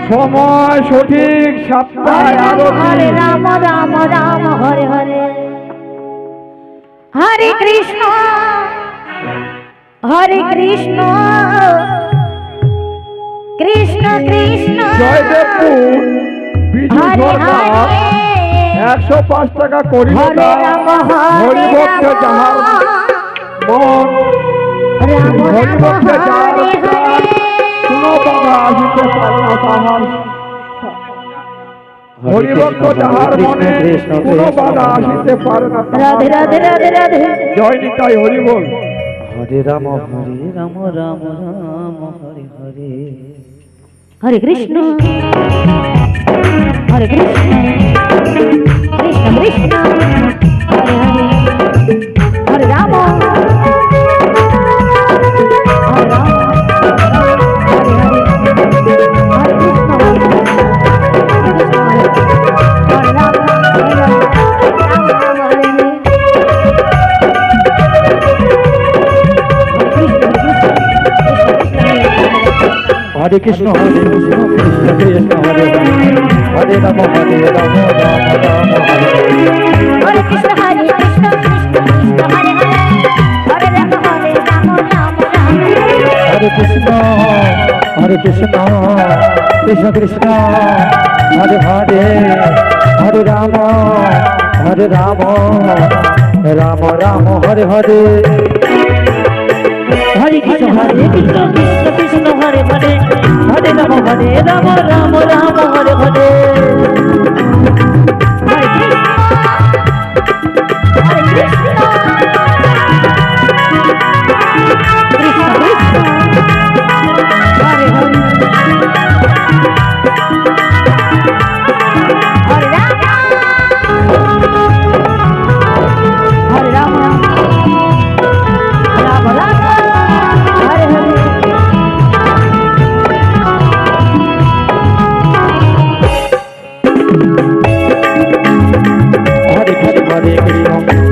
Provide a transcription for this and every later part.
সময় সঠিক সপ্তাহে হরে রাম রাম রাম হরে হরে হরে কৃষ্ণ কৃষ্ণ কৃষ্ণ জয়দেবপুর বিজু সরকার 105 টাকা করিমতা হরিভক্ত যাহার মন হরিভক্ত যাহার কোনো বাধা আসিতে পারে না তাহার হরিভক্ত যাহার মনে কোনো বাধা আসিতে পারে না। রাধে রাধে রাধে রাধে জয় নিতাই হরি বল। হরে রাম রাম রাম হরে হরে হরে কৃষ্ণ হরে কৃষ্ণ কৃষ্ণ কৃষ্ণ হরে হরে হরে রাম হরে রাম হরে হরে হরে কৃষ্ণ হরে রাম हरे कृष्ण कृष्ण कृष्ण हरे हरे हरे राम राम राम राम हरे हरे कृष्ण कृष्ण कृष्ण हरे हरे हरे राम राम राम हरे कृष्ण कृष्ण कृष्ण हरे हरे हरे राम राम राम हरे हरे हरे कृष्ण कृष्ण कृष्ण हरे हरे हरे राम राम राम हरे हरे हरे कृष्ण कृष्ण कृष्ण हरे हरे हरे राम राम राम हरे हरे हरे हरे हरे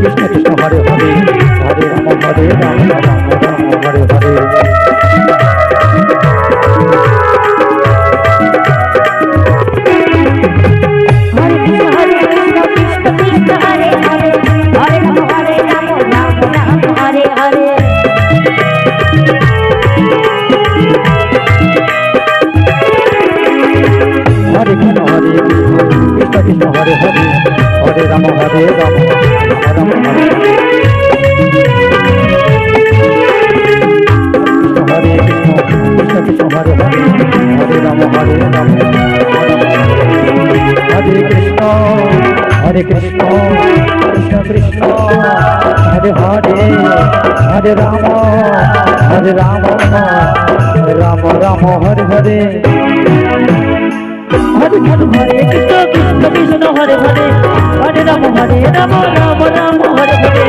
कृष्ण कृष्ण हरे हरे हरे राम राम राम हरे हरे हरे कृष्ण कृष्ण कृष्ण हरे हरे हरे राम राम राम हरे हरे हरे कृष्ण कृष्ण हरे हरे हरे राम राम हरे हरे कृष्ण कृष्ण हरे हरे हरे राम हरे कृष्ण कृष्ण कृष्ण हरे हरे हरे राम राम हरे हरे हरे हरे कृष्ण कृष्ण कृष्ण हरे हरे हरे राम राम राम हरे हरे